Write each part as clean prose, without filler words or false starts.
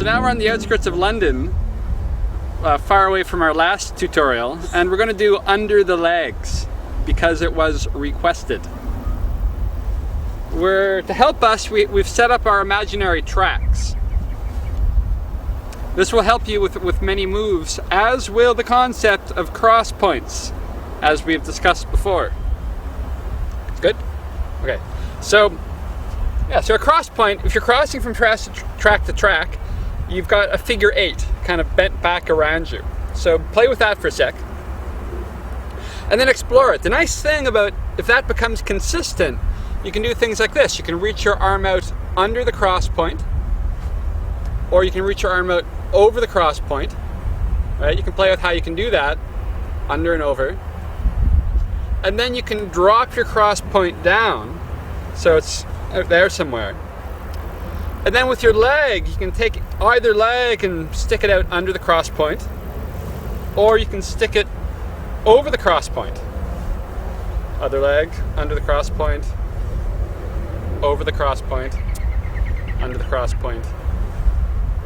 So now we're on the outskirts of London, far away from our last tutorial, and we're going to do under the legs because it was requested. To help us, we've set up our imaginary tracks. This will help you with many moves, as will the concept of cross points, as we've discussed before. Good? Okay. So a cross point, if you're crossing from track to track, you've got a figure 8 kind of bent back around you. So play with that for a sec. And then explore it. The nice thing about if that becomes consistent, you can do things like this. You can reach your arm out under the cross point, or you can reach your arm out over the cross point. Right? You can play with how you can do that, under and over. And then you can drop your cross point down, so it's out there somewhere. And then with your leg, you can take either leg and stick it out under the cross point, or you can stick it over the cross point. Other leg, under the cross point, over the cross point, under the cross point,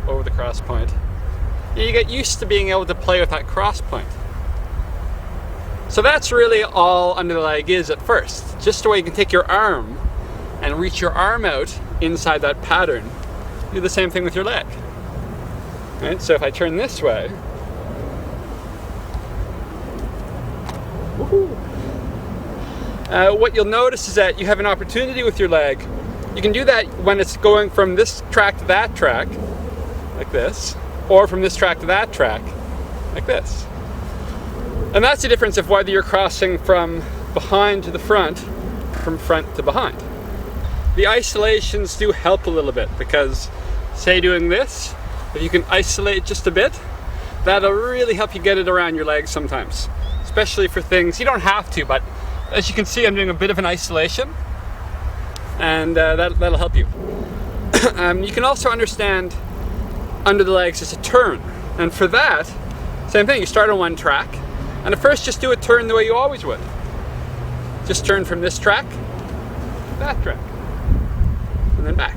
over the cross point. You get used to being able to play with that cross point. So that's really all under the leg is at first. Just the way you can take your arm and reach your arm out inside that pattern. Do the same thing with your leg. Right? So if I turn this way, what you'll notice is that you have an opportunity with your leg. You can do that when it's going from this track to that track, like this, or from this track to that track, like this. And that's the difference of whether you're crossing from behind to the front, from front to behind. The isolations do help a little bit because, say doing this, if you can isolate just a bit, that'll really help you get it around your legs sometimes. Especially for things, you don't have to, but as you can see, I'm doing a bit of an isolation, and that'll help you. You can also understand under the legs as a turn, and for that, same thing, you start on one track, and at first just do a turn the way you always would. Just turn from this track to that track, and then back.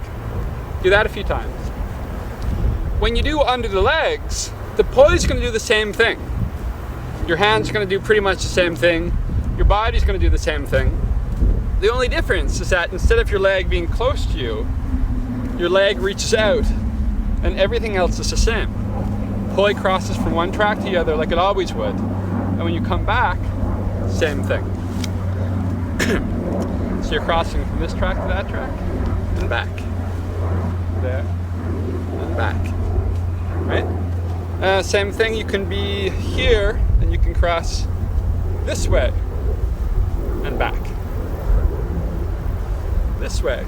Do that a few times. When you do under the legs, the pulley is going to do the same thing. Your hands are going to do pretty much the same thing. Your body's going to do the same thing. The only difference is that instead of your leg being close to you, your leg reaches out, and everything else is the same. Pulley crosses from one track to the other like it always would. And when you come back, same thing. So you're crossing from this track to that track, and back. There, and back. Right? Same thing, you can be here, and you can cross this way, and back. This way.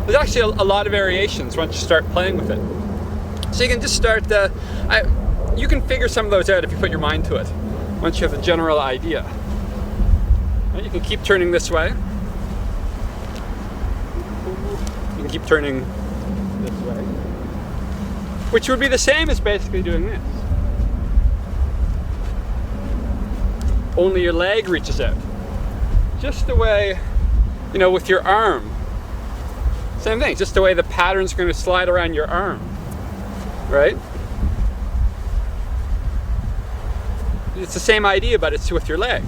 There's actually a lot of variations once you start playing with it. So you can just start, you can figure some of those out if you put your mind to it, once you have the general idea. Right? You can keep turning this way. You can keep turning this way. Which would be the same as basically doing this. Only your leg reaches out. Just the way, with your arm. Same thing, just the way the pattern's going to slide around your arm. Right? It's the same idea, but it's with your leg.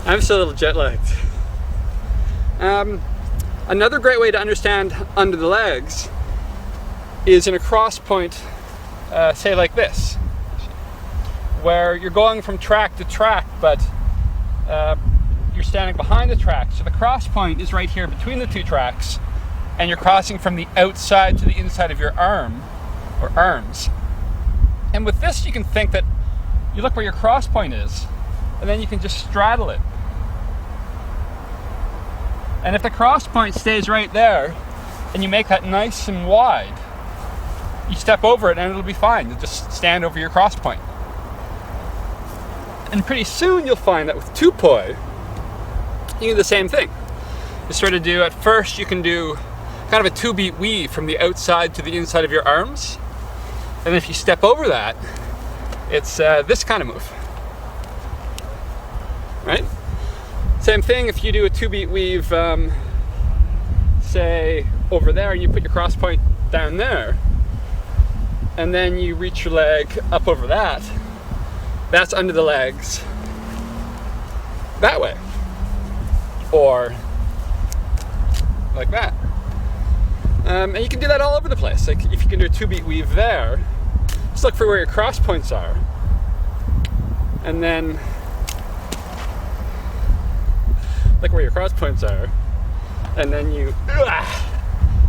I'm still a little jet-lagged. Another great way to understand under the legs is in a cross point, say like this, where you're going from track to track, but you're standing behind the track. So the cross point is right here between the two tracks, and you're crossing from the outside to the inside of your arm, or arms. And with this, you can think that you look where your cross point is, and then you can just straddle it. And if the cross point stays right there, and you make that nice and wide, you step over it and it'll be fine. You'll just stand over your cross point. And pretty soon you'll find that with two poi, you do the same thing. You sort of do, at first you can do kind of a 2-beat weave from the outside to the inside of your arms. And if you step over that, it's this kind of move. Right? Same thing if you do a 2-beat weave say, over there, and you put your cross point down there, and then you reach your leg up over that, that's under the legs that way. Or like that. And you can do that all over the place. Like if you can do a 2-beat weave there, just look for where your cross points are. And then look where your cross points are. And then you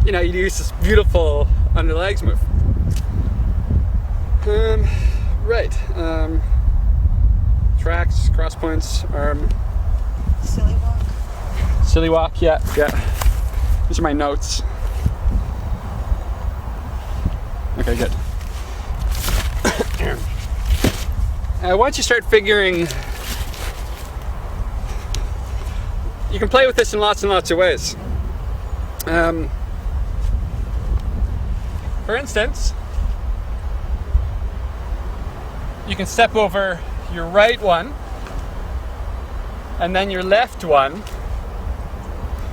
use this beautiful under legs move. Right. Tracks, cross points, arm. Silly walk. Silly walk, yeah. These are my notes. Okay, good. Once you start figuring, you can play with this in lots and lots of ways. For instance, you can step over your right one, and then your left one,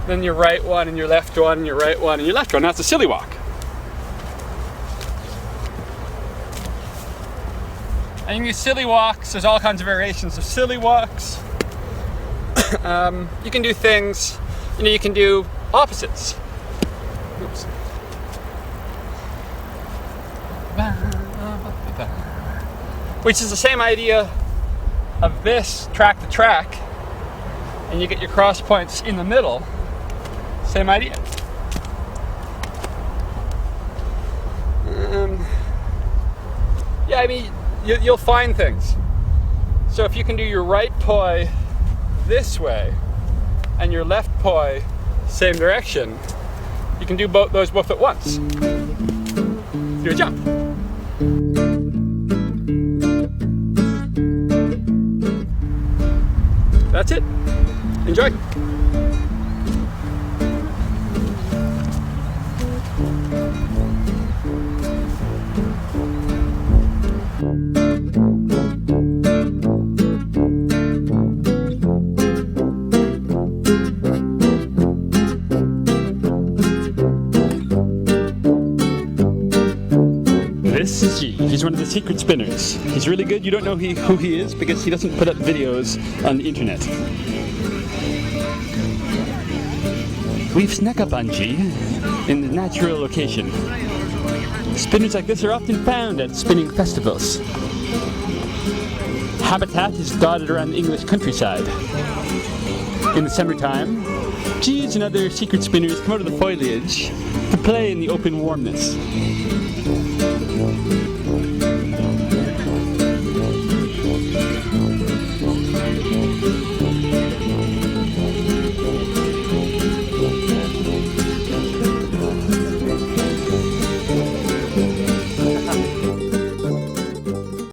then your right one, and your left one, and your right one, and your left one. That's a silly walk. And you can use silly walks. There's all kinds of variations of silly walks. You can do things, you can do opposites. Oops. Which is the same idea of this track to track, and you get your cross points in the middle. Same idea. You'll find things. So if you can do your right poi this way and your left poi same direction, you can do those both at once. Do a jump. That's it. Enjoy. This is G. He's one of the secret spinners. He's really good. You don't know who he is because he doesn't put up videos on the internet. We've snuck up on G in the natural location. Spinners like this are often found at spinning festivals. Habitat is dotted around the English countryside. In the summertime, G's and other secret spinners come out of the foliage to play in the open warmness.